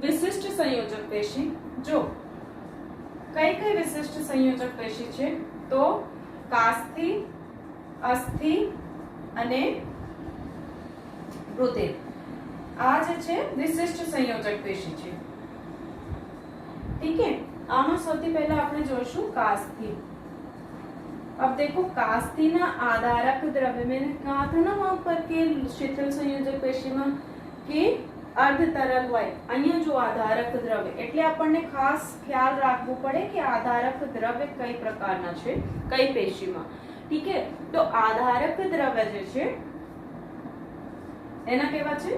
વિશિષ્ટ સંયોજક પેશી જો કઈ કઈ વિશિષ્ટ સંયોજક પેશી છે તો કાસ્થિ, અસ્થિ અને રુધિર આ જે છે વિશિષ્ટ સંયોજક પેશી છે। ठीक है, આમાં સૌથી પહેલા આપણે જોઈશું કાસ્થિ। अब देखो कास्थि ना आधारक द्रव्य, मैंने कहा था ना वहां पर के शिथिल संयोजक पेशी में कि अर्ध तरल હોય અહીંયા જો આધારક દ્રવ્ય એટલે આપણને ખાસ ખ્યાલ રાખવું પડે કે આધારક દ્રવ્ય કઈ પ્રકારના છે કઈ પેશીમાં। ठीक है, તો આધારક દ્રવ્ય જે છે એના કેવા છે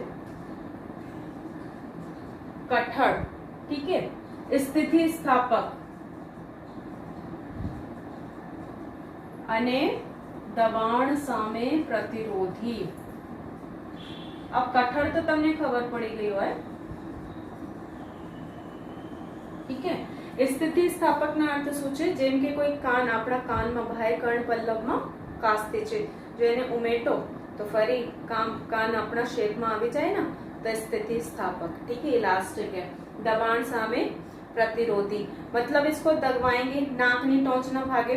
કઠણ। ठीक है, स्थिति स्थापक અને દબાણ સામે પ્રતિરોધી। अब કઠણ તો તમને ખબર પડી ગઈ હોય। ठीक है, स्थिति स्थापक ના અર્થ શું છે જેમ કે કોઈ કાન આપણા કાનમાં બાહ્ય કર્ણપલ્લવમાં કાસ્તી છે જો એને ઉમેટો તો ફરી કાન આપણા શેપમાં આવી જાય ને तो स्थिति स्थापक। ठीक है, इलास्टिक है। दबाण सामे प्रतिरोधी मतलब इसको दबाएंगे नाकनी टोंच ना भागे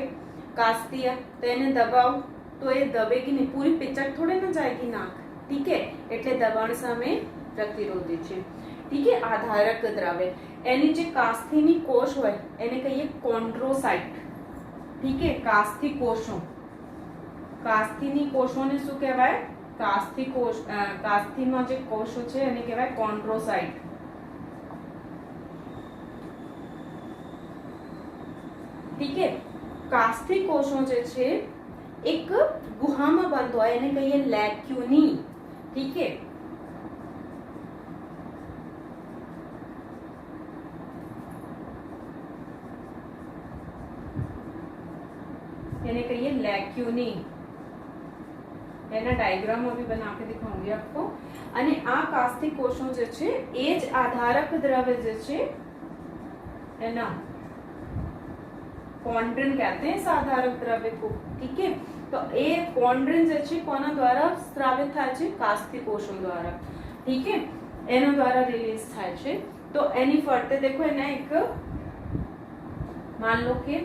कास्ती है तो એને દબાવ તો એ દબેગી નહીં, પૂરી પિચક થોડે ના જાયગી નાક। ठीक है, એટલે દબાણ સામે પ્રતિરોધી છે। ठीक है, આધારક દ્રવ્ય એની જે કાસ્થીની કોષ હોય એને કહીએ કોન્ડ્રોસાઇટ। ठीक है, કાસ્થી કોષો, કાસ્થીની કોષોને શું કહેવાય કાસ્થી કોષ। કાસ્થીમાં જે કોષો છે એને કહેવાય કોન્ડ્રોસાઇટ। ठीक है, कास्थी कोषों जे छे एक गुहाમાં બંધ હોય એને કહીએ લેક્યુની। ठीक है, એને કહીએ લેક્યુની। એના ડાયાગ્રામ भी बना के दिखाऊंगी आपको। અને આ કાસ્થી કોષો જે છે એ જ આધારક દ્રવ્ય જે છે એના कॉन्ड्रिन कहते हैं इस आधारक द्रव्य को। ठीक है, तो ये कॉन्ड्रिन जे छे कोना द्वारा स्रावित थाय छे कास्थी कोषों द्वारा। ठीक है, एनो द्वारा रिलीज थाय छे। तो एनी फरते देखो एना एक मान लो कि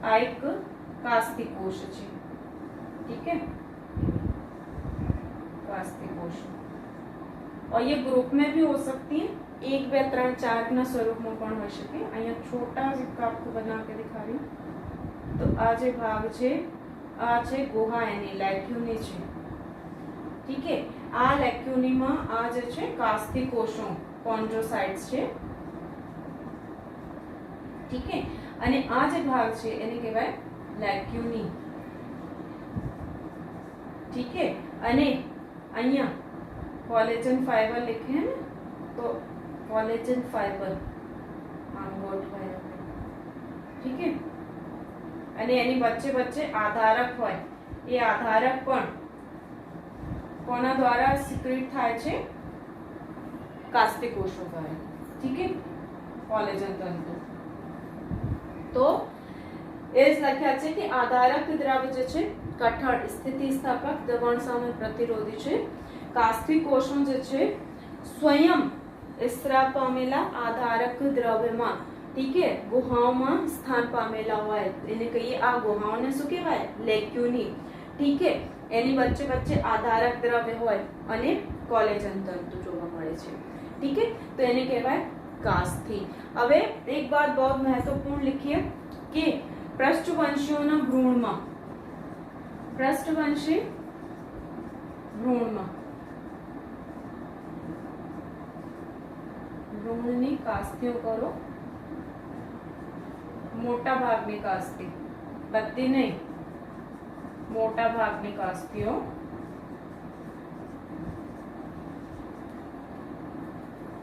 आ एक कास्थी कोष छे। ठीक है, कास्थी कोष और ये ग्रुप में भी हो सकती है, 1 2 3 4 ના સ્વરૂપમાં પણ હોઈ શકે। અહીંયા છોટા સિક્કા आपको बना के दिखा रही हूँ। तो આ જે ભાગ છે આ છે ગુહા એની લેક્યુની છે। ठीक है, આ લેક્યુનીમાં આ જે છે કાસ્થી કોષો કોન્ડ્રોસાઇટ્સ છે। ठीक है, અને આ જે ભાગ છે એને કહેવાય લેક્યુની। ठीक है, અને અહીંયા કોલેજન ફાઈબર लिखे हैं ना तो कोलेजन फाइबर आंगोट है। ठीक है, અને એની વચ્ચે વચ્ચે આધારક હોય એ આધારક પણ કોના દ્વારા સિક્રેટ થાય છે કાસ્તી કોષો દ્વારા। ठीक है, કોલેજન તંતુ। તો એ જ લખ્યા છે કે આધારક દ્રવ્ય જે છે કઠણ સ્થિતિ સ્થાપક દબાણ સામે પ્રતિરોધી છે। કાસ્તી કોષો જે છે સ્વયં स्त्राव पामेला आधारक द्रव्यમાં। ठीक है, गुहाओं स्थान पामेला होय એને કહીએ આ ગુહાઓને શું કહેવાય લેક્યુની। ठीक है, એની વચ્ચે વચ્ચે આધારક દ્રવ્ય હોય અને કોલેજન તંતુ જોવા મળે છે। ठीक है, તો એને કહેવાય કાસ્થી। હવે એક बात बहुत महत्वपूर्ण लिखिए कि પૃષ્ઠવંશીઓના ભ્રૂણમાં પૃષ્ઠવંશી ભ્રૂણમાં ભ્રૂણની કાસ્તીઓ કરો મોટા ભાગની કાસ્તી બધી નહીં મોટા ભાગની કાસ્તીઓ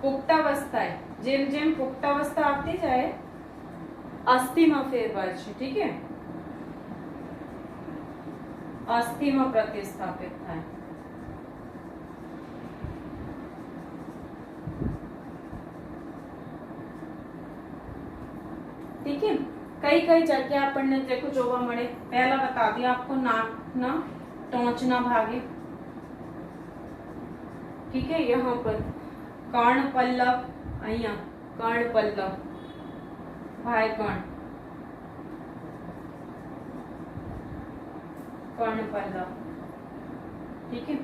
પુખ્તાવસ્થાએ જેમ જેમ પુખ્તાવસ્થા આવતી જાય અસ્થિમાં ફેરવાય છે। ठीक है, અસ્થિમાં પ્રતિસ્થાપિત થાય। ठीक है, कई कई जगह अपन देखो जोवा मळे। पहला बता दिया आपको नाकना टोंचना भागे। ठीक है, यहाँ पर कर्ण पल्लव અહીંયા કર્ણપલ્લવ, ભાઈકણ, કર્ણપલ્લવ, ठीक है।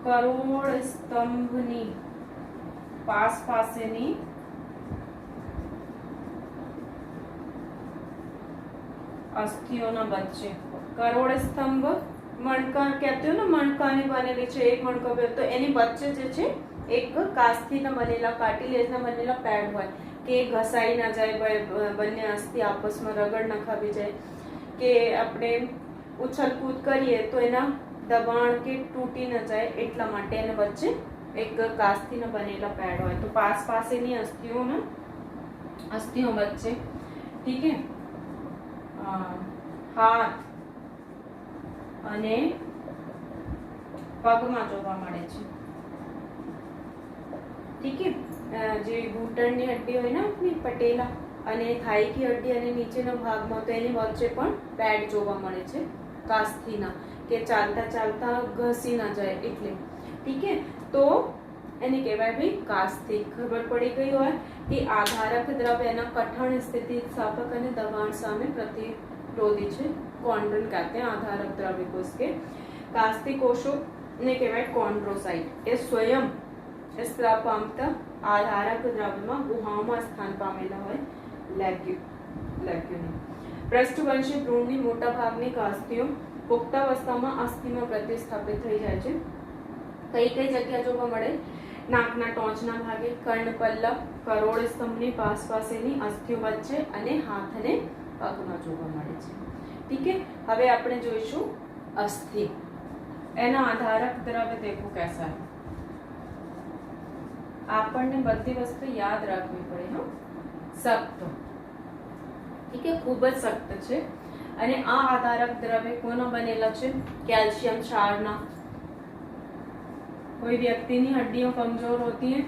કરોડ સ્તંભની પાસેની અસ્થિઓના વચ્ચે, કરોડ સ્તંભ મણકા કહેते हो ना, મણકાની બનેલી છે, એક મણકો તો એની વચ્ચે જે છે એક કાસ્થીના બનેલા, કાર્ટિલેજના બનેલા પેડ હોય કે ઘસાઈ ના જાય, બંને અસ્થિ આપસમાં રગડ ન ખાવી જાય, કે આપણે ઉછલકૂદ કરીએ તો એના દબાણ કે તૂટી ન જાય એટલા માટે એને વચ્ચે એક કાસ્થીના બનેલા પેડ હોય। તો પાસેની અસ્થિઓ વચ્ચે, ઠીક है। હાથ અને પગમાં જોવા મળે છે, ઠીક है। જે ઘૂંટણની હડ્ડી હોય ને આપણી પટેલા અને થાઈ કી હડ્ડી અને નીચેના ભાગમાં, તો એની વચ્ચે પણ પેડ જોવા મળે છે કાસ્થીના, કે ચાલતા ચાલતા ઘસી ના જાય એટલે, ઠીક है। તો એને કહેવાય ભાઈ કાસ્થિ। ખબર પડી ગઈ હોય કે આધારક દ્રવ્યના કઠણ સ્થિતિ સ્થાપક અને દબાણ સામે प्रतिरोधी છે। કોન્ડ્રોન कहते हैं आधारक द्रव्य को इसके। कास्थि कोशों ने કહેવાય કોન્ડ્રોસાઇટ। એ સ્વયં સ્ત્રાવ પામતા આધારક દ્રવ્યમાં ગુહાઓમાં સ્થાન પામેલા હોય લેક્યુની। પૃષ્ઠવંશી ભ્રૂણની મોટા ભાગની કાસ્થિઓ પુખ્તાવસ્થામાં અસ્થિમાં પ્રતિસ્થાપિત થઈ જાય છે। કઈ કઈ જગ્યા જોવા મળે? નાકના ટોચના ભાગે, કર્ણપલ્લવ, કરોડ સ્તંભની પાસેની અસ્થિઓ વચ્ચે અને હાથ અને પગમાં જોવા મળે છે, ઠીક है। હવે આપણે જોઈશું અસ્થિ। એના આધારક દ્રવ્ય દેખો कैसा है। આપણને બધી વસ્તુ યાદ રાખવી પડે, હા। સખ્ત, ઠીક है, ખૂબ જ સખ્ત છે। અને આ આધારક દ્રવ્ય કોના બનેલા છે? કેલ્શિયમ ક્ષારના। कोई व्यक्तिની हड्डियां कमजोर होती है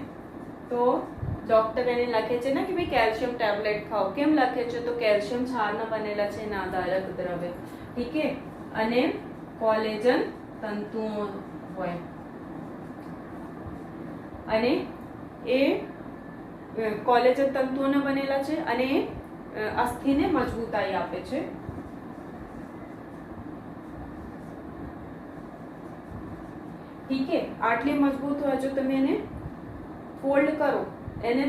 तो ડોક્ટર એને લખે છે ને કે ભાઈ કેલ્શિયમ ટેબ્લેટ ખાઓ। કેમ લખે છે? તો કેલ્શિયમ ક્ષારના બનેલા છે એના આધારક દ્રવ્ય, ઠીક है। અને કોલેજન તંતુઓ હોય અને એ કોલેજન તંતુઓના બનેલા છે અને અસ્થિને મજબૂતાઈ આપે છે। ઠીક है। આટલી મજબૂત હોય, જો તમે એને ફોલ્ડ કરો, એને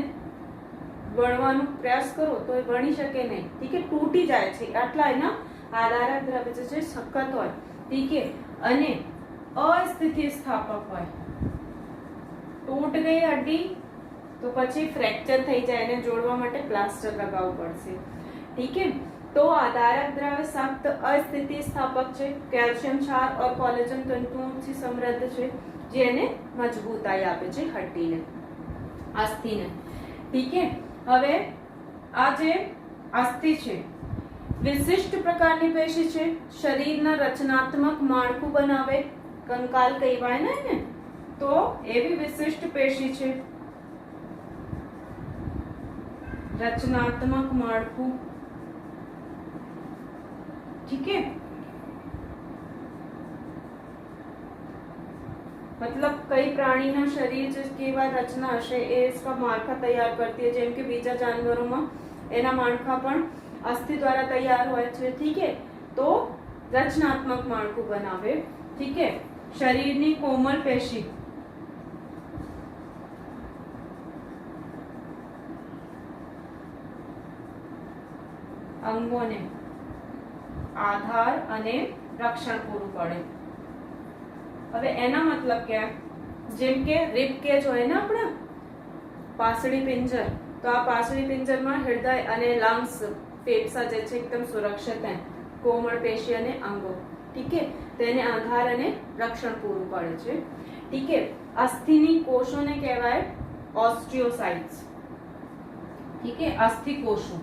વણવાનો પ્રયાસ કરો તો એ વણી શકે નહીં, ઠીક है, તૂટી જાય છે। આટલા એના આધારક દ્રવ્ય જે છે સખત હોય, ઠીક है। અને અસ્થિતિ સ્થાપક હોય, તૂટ ગઈ હડ્ડી તો પછી ફ્રેક્ચર થઈ જાય, એને જોડવા માટે પ્લાસ્ટર લગાવવું પડશે, ઠીક है। तो आधारक द्रव्य सख्त अस्थिति स्थापक છે, કેલ્શિયમ ક્ષાર और કોલેજન તંતુઓથી સમૃદ્ધ છે, જેને મજબૂતાઈ આપે છે હડ્ડીને, અસ્થિને, ઠીક है। હવે આ જે અસ્થિ છે વિશિષ્ટ પ્રકારની પેશી છે, શરીરના રચનાત્મક માળખું બનાવે, કંકાલ કહેવાય ને એને, તો એવી વિશિષ્ટ પેશી છે, રચનાત્મક માળખું, ठीक है। मतलब कई प्राणीના શરીર જે કેવા રચના હશે એ इसका માળખા તૈયાર કરતી है। જેમ કે બીજા જાનવરોમાં એના માળખા પણ અસ્થિ દ્વારા તૈયાર હોય છે, ઠીક है। તો રચનાત્મક માળખું બનાવે, ઠીક है। શરીરની કોમલ પેશી, અંગોને આધાર અને રક્ષણ પૂરું પાડે। હવે એના મતલબ કે જેમ કે રિબ કેજ હોય ને આપણા પાસળી પિંજર, તો આ પાસળી પિંજરમાં હૃદય અને લંગ્સ, ફેફસા જે છે એકદમ સુરક્ષિત છે, કોમળ પેશી અને અંગો, ઠીક है। તો એને આધાર અને રક્ષણ પૂરું પાડે છે, ઠીક है। અસ્થિની કોષોને કહેવાય ઓસ્ટિયોસાઇટ્સ, ઠીક है। અસ્થિ કોષો,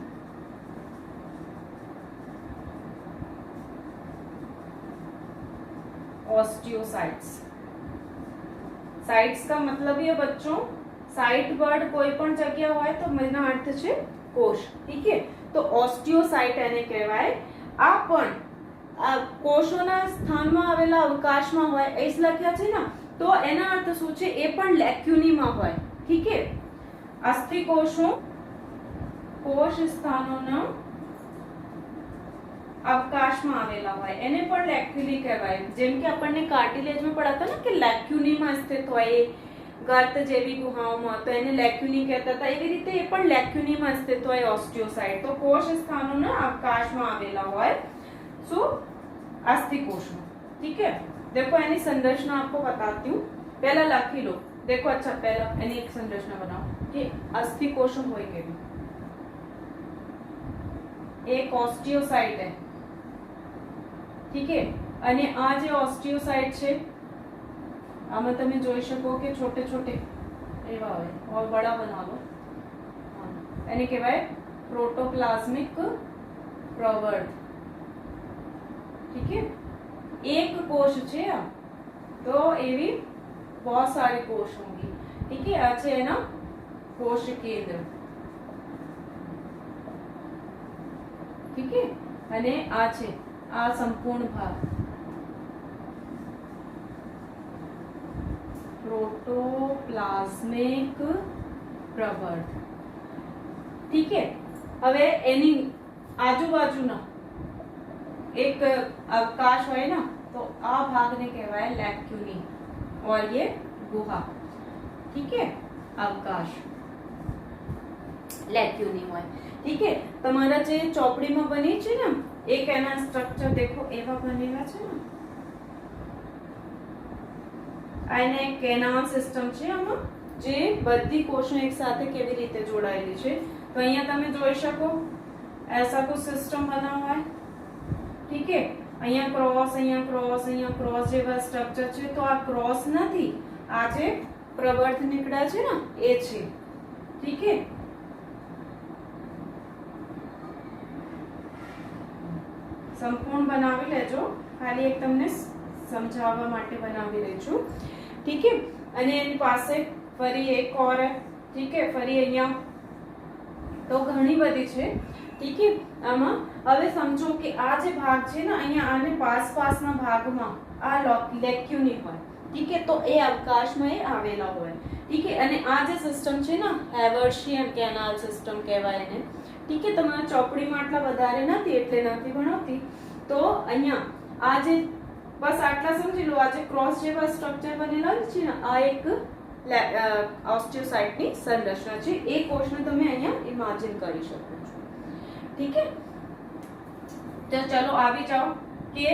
ऑस्टियोसाइट्स। साइट्स का मतलब ये बच्चों, साइट वर्ड कोई पण जगह હોય તો એનો અર્થ છે કોષ, ઠીક है। તો ઓસ્ટિયોસાઇટ એને કહેવાય। આ પણ આ કોષોના સ્થાનમાં આવેલા અવકાશમાં હોય એસ લખ્યા છે ને, તો એના અર્થ શું છે? એ પણ લેક્યુનીમાં હોય, ઠીક है। અસ્થિ કોષો કોષ સ્થાનોના અવકાશમાં આવેલા હોય એને પણ લેક્યુલી કહેવાય. જેમ કે આપણને કાર્ટિલેજમાં પડાતા ને કે લેક્યુનીમાં સ્થિત હોય ગર્ત જેવી ગુહાઓમાં, તો એને લેક્યુની કહેતા હતા. એવી રીતે એ પણ લેક્યુનીમાં સ્થિત હોય ઓસ્ટિયોસાઇટ. તો કોષ સ્થાનોના અવકાશમાં આવેલા હોય શું? अस्थि कोश में. ठीक है, देखो यानी संरचना आपको बताती हूँ. पहला लखी लो. देखो अच्छा पहला यानी एक संरचना बनाओ कि अस्थि कोश હોય કેવી. एक ऑस्टियोसाइट है. ठीक है, અને આ જે ઓસ્ટિયોસાઇટ છે આમાં તમે જોઈ શકો કે छोटे छोटे એવા હોય और बड़ा बना लो. એને કહેવાય પ્રોટોપ્લાઝમિક પ્રવર્ત. ठीक है, एक कोश છે तो એવી बहुत सारी कोश होंगी. ठीक है, આ છે એના कोश केंद्र. ठीक है, અને આ છે આ સંપૂર્ણ ભાગ પ્રોટોપ્લાઝમિક પ્રવર્ત. ठीक है, હવે એની આજુબાજુના एक अवकाश है ना, तो आ भाग ने कहवाय लैक्यूनी और ये गुहा. ठीक है, अवकाश लैक्यूनी હોય. ठीक है, તમારા જે ચોપડીમાં બની છે ને એક એના સ્ટ્રક્ચર देखो એવા બનેલા છે ને. આને કેનાલ સિસ્ટમ છે આમાં જે બધી કોષો એક સાથે કેવી રીતે જોડાયેલી છે. તો અહીંયા તમે જોઈ શકો ऐसा कुछ सिस्टम बना हुआ है. ठीक है, અહીંયા ક્રોસ જેવા સ્ટ્રક્ચર છે. તો આ ક્રોસ નથી, આ જે પ્રવર્ત નીકળ્યા છે ને એ છે. ठीक है, સંપૂર્ણ બનાવી લેજો, ખાલી એક તમને સમજાવવા માટે બનાવી રહી છું. ठीक है, અને એની પાસે ફરી એક ઓર है. ठीक है, ફરી અહીંયા તો ઘણી બધી છે. ठीक है, આમાં હવે સમજો કે આ જે ભાગ છે ને અહીંયા આને પાસના ભાગમાં આ લેક્યુની હોય. ठीक है, તો એ અવકાશમાં એ આવેલા હોય. ठीक है, અને આ જે સિસ્ટમ છે ને હેવર્શિયન કેનાલ સિસ્ટમ કહેવાય એને. ठीक है, તમારા ચોપડીમાં આટલા વધારે નથી એટલે નથી ભણાવતી. તો અહીંયા આ જે બસ આટલા સમજી લો. આ જે ક્રોસ જેવા સ્ટ્રક્ચર બનેલા છે ને આ એક ઓસ્ટિયોસાઇટની સંરચના છે. એ કોષને તમે અહીંયા ઇમેજિન કરી શકો છો. ठीक है, तो चलो आगे जाओ कि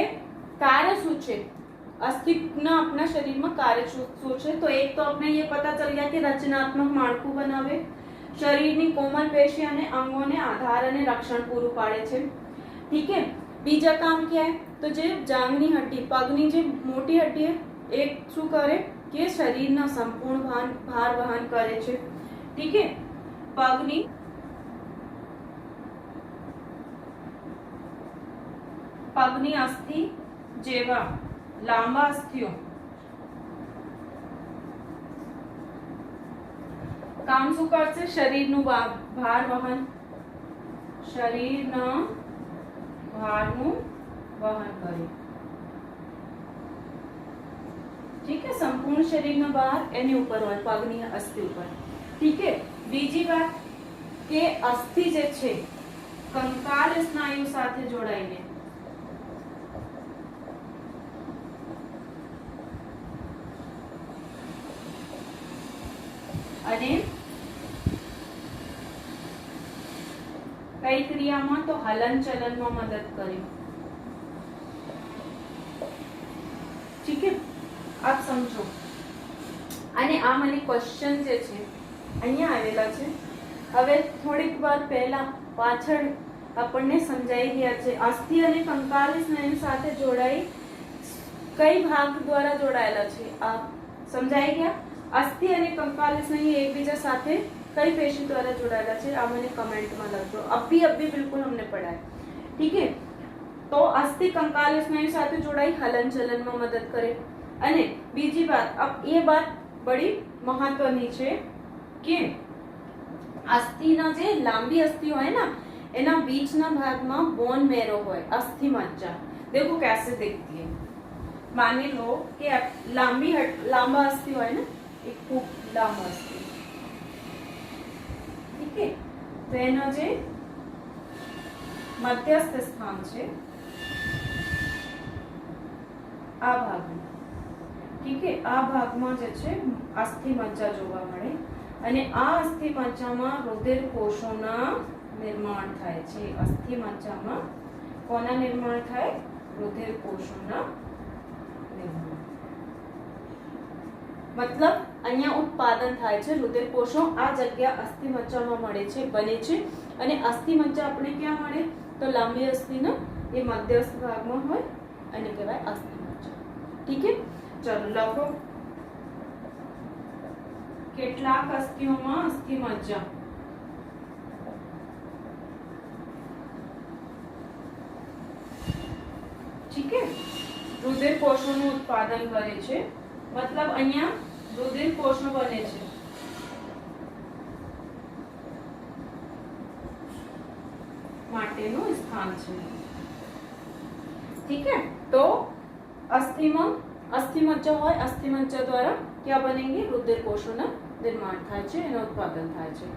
कार्य શું છે અસ્થિના આપણા શરીરમાં કાર્ય શું છે. તો એક તો આપણે ये पता चल गया कि રચનાત્મક માળખું બનાવે, શરીરની કોમલ પેશી અને અંગોને આધાર અને રક્ષણ પૂરું પાડે છે. ठीक है, બીજા કામ क्या है તો જે જાંઘની હડ્ડી પગની જે મોટી હડ્ડી है એ શું કરે કે શરીરના સંપૂર્ણ ભાર વહન કરે છે. ठीक है, પગની અસ્થિ જેવા લાંબા અસ્થિઓ કામ શું કરશે? શરીરનું ભાર વહન, શરીરના ભારનું વહન કરે. ठीक है, संपूर्ण शरीरનો ભાર એની ઉપર હોય પગની અસ્થિ ઉપર. ठीक है, બીજી વાત કે અસ્થિ જે છે કંકાલ સ્નાયુ સાથે જોડાઈને અને કઈ ક્રિયામાં તો હલન ચલનમાં મદદ કરે. ठीक है, आप समझो. અને આ મને ક્વેશ્ચન જે છે અહીંયા આવેલા છે. હવે થોડીક વાર પહેલા પાછળ આપણને સમજાઈ ગયા છે અસ્થિ અને કંકાલ સ્નાયુ સાથે જોડાઈ કઈ ભાગ દ્વારા જોડાયેલા છે આ સમજાઈ ગયા. અસ્થિ અને કંકાલ સ્નાયુ એકબીજા સાથે કઈ પેશી દ્વારા જોડાયેલા છે આ મને કમેન્ટમાં લખજો. અભી बिल्कुल हमने पढ़ा है. ठीक है, तो अस्थि कंकाल स्नायु સાથે જોડાઈ હલન ચલનમાં મદદ કરે. અને બીજી વાત, अब ये बात बड़ी મહત્વની છે કે અસ્થિના જે લાંબી અસ્થિ હોય ને એના બીચના ભાગમાં બોન મેરો હોય, અસ્થિ મज्जा. देखो कैसे दिखती है. मानी लो कि लांबा अस्थि હોય ને એક ખૂબ લાંબા અસ્થિ ठीक है। तो एनो जे मध्यस्थ स्थान छे आ भाग में, ठीक है, आ भाग में जे छे अस्थि मज्जा जोवा मळे અને આ અસ્થિ મજ્જામાં રુધિર કોષોના निर्माण थाय छे। अस्थि मज्जाમાં કોના નિર્માણ થાય? રુધિર કોષોના નિર્માણ, मतलब અહીંયા ઉત્પાદન થાય છે રુધિર કોષો આ જગ્યા અસ્થિ મજ્જામાં મળે છે, બને છે। અને અસ્થિ મજ્જા આપણે ક્યાં મળે? તો લાંબી અસ્થિના એ મધ્યસ્થ ભાગમાં હોય અને કહેવાય અસ્થિ મજ્જા, ठीक है। ચલો લખો કેટલાક અસ્થિઓમાં અસ્થિ મજ્જા, ठीक है, રુધિર કોષોનું ઉત્પાદન કરે છે, मतलब અહીંયા રુધિર કોષો બને છે, માટેનું સ્થાન છે, ठीक है। तो अस्थि मज्जा હોય, अस्थि मज्जा द्वारा क्या बनेंगे? रुधिर कोषोना निर्माण થાય છે, એનું ઉત્પાદન થાય છે,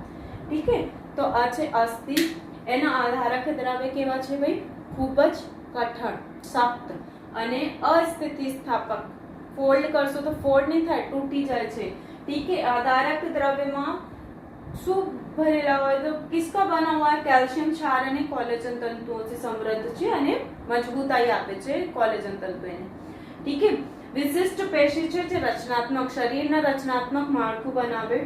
ठीक है। तो આ છે અસ્થિ, એના આધારક દ્રવ્ય કેવા છે ભાઈ? ખૂબ જ કઠણ, સખ્ત અને અસ્થિતિ સ્થાપક। फोल्ड करशो तो फोल्ड नहीं थाय, तूटी जाए छे, ठीक है। आधारक द्रव्य में शू भरेला होय तो किसका बना हुआ है? कैल्शियम क्षार અને કોલેજન તંતુઓ से समृद्ध છે અને મજબૂતાઈ આપે છે કોલેજન તંતુઓને, ठीक है। विशिष्ट पेशी છે જે રચનાત્મક શરીરના રચનાત્મક માળખું બનાવે,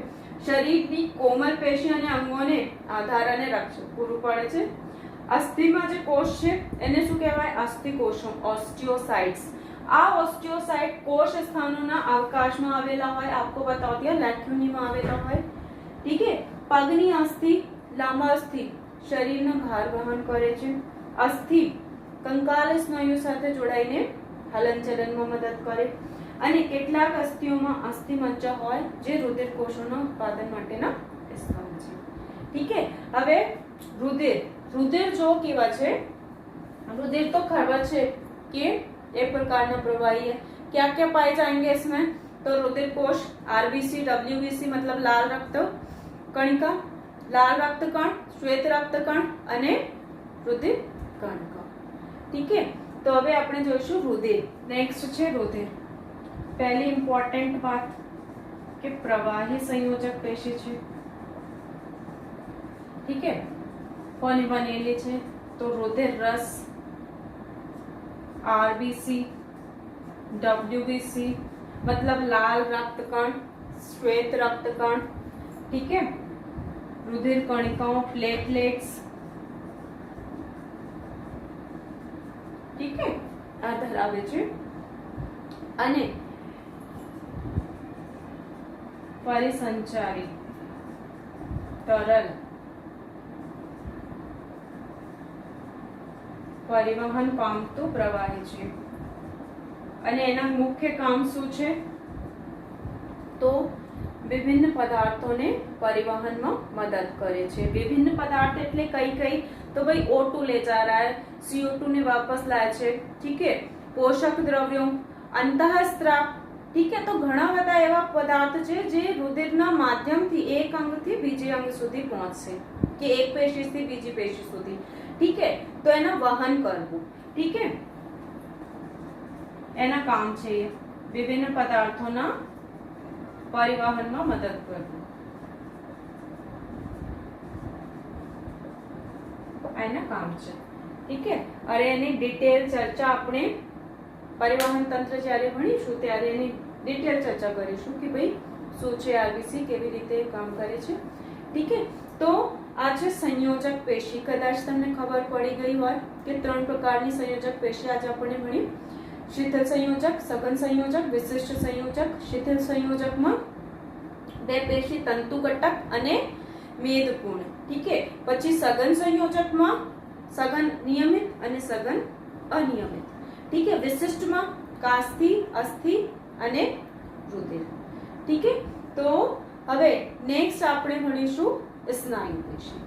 શરીરની કોમલ પેશી અને અંગોને આધાર અને રક્ષણ પૂરું પાડે છે। અસ્થિમાં જે કોષ છે એને શું કહેવાય? અસ્થિ કોષો, ઓસ્ટિયોસાઇટ્સ। આ ઓસ્ટિયોસાઇટ કોષ સ્થાનોના અવકાશમાં આવેલા હોય, आपको बता दिया लेक्યુનીમાં આવેલા હોય, ठीक है। પગની અસ્થિ, લાંબા અસ્થિ શરીરનો ભાર વહન કરે છે। અસ્થિ કંકાલ સ્નાયુ સાથે જોડાઈને હલનચલનમાં મદદ કરે અને કેટલાક અસ્થિઓમાં અસ્થિ મજ્જા હોય જે રુધિર કોષોના ઉત્પાદન માટેના સ્થાન છે, ठीक है। હવે રુધિર જો કેવા છે? રુધિર તો ખબર છે કે एक प्रकार प्रवाही है। क्या क्या पाए जाएंगे इसमें? तो रुधिर कोष, आरबीसी, डब्ल्यूबीसी मतलब लाल रक्त कणिका, लाल रक्त कण, श्वेत रक्त कण અને रुधिर कणिका, ठीक है। तो હવે આપણે જોઈશું रुधिर। नेक्स्ट છે रुधिर। पहली इंपॉर्टेंट बात કે પ્રવાહી સંયોજક પેશી છે, ठीक है। કોની બનેલી છે? તો रुधिर रस, आरबीसी, डब्ल्यूबीसी मतलब लाल रक्त कण, श्वेत रक्त कण, ठीक है। रुधिर कणिकाओं, प्लेटलेट्स, ठीक है, आ धरावे છે અને પરિસંચારી તરલ પરિવહન પામતું પ્રવાહી છે અને એના મુખ્ય કામ શું છે? તો વિભિન્ન પદાર્થોને પરિવહનમાં મદદ કરે છે। વિભિन्न પદાર્થ એટલે કઈ? तो भाई O2 ले जा रहा है, CO2 ने वापस लाए छे, ठीक है। पोषक द्रव्यों, अंतःस्त्राव, ठीक है। तो घણા બધા એવા પદાર્થ છે જે રુધિરના માધ્યમથી એક અંગથી બીજે અંગ સુધી પહોંચશે કે એક પેશીથી બીજી પેશી સુધી, ठीक है। तो એના વહન કરવું, ठीक है, એના કામ છે વિભિન્ન પદાર્થોના પરિવહનમાં મદદ કરવું, એના કામ છે, ठीक है। અરે એની ડિટેલ ચર્ચા આપણે પરિવહન તંત્ર જ્યારે ભણીશું ત્યારે એની ડિટેલ ચર્ચા કરીશું કે ભાઈ શું છે આરબીસી, કેવી રીતે કામ કરે છે, ठीक है। તો આ છે સંયોજક પેશી। કદાચ તમને ખબર પડી ગઈ હોય કે ત્રણ પ્રકારની સંયોજક પેશી આજે આપણે ભણી। શીતલ સંયોજક, સઘન સંયોજક, વિશિષ્ટ સંયોજક। શીતલ સંયોજકમાં બે પેશી તંતુકટક અને મેદપૂર્ણ, ठीक है। પછી સઘન સંયોજકમાં સઘન નિયમિત અને સઘન અનિયમિત, ठीक है। વિશિષ્ટમાં કાસ્થિ, અસ્થિ અને રુધિર, ठीक है। તો હવે નેક્સ્ટ આપણે ભણીશું સ્નાયુ પેશી।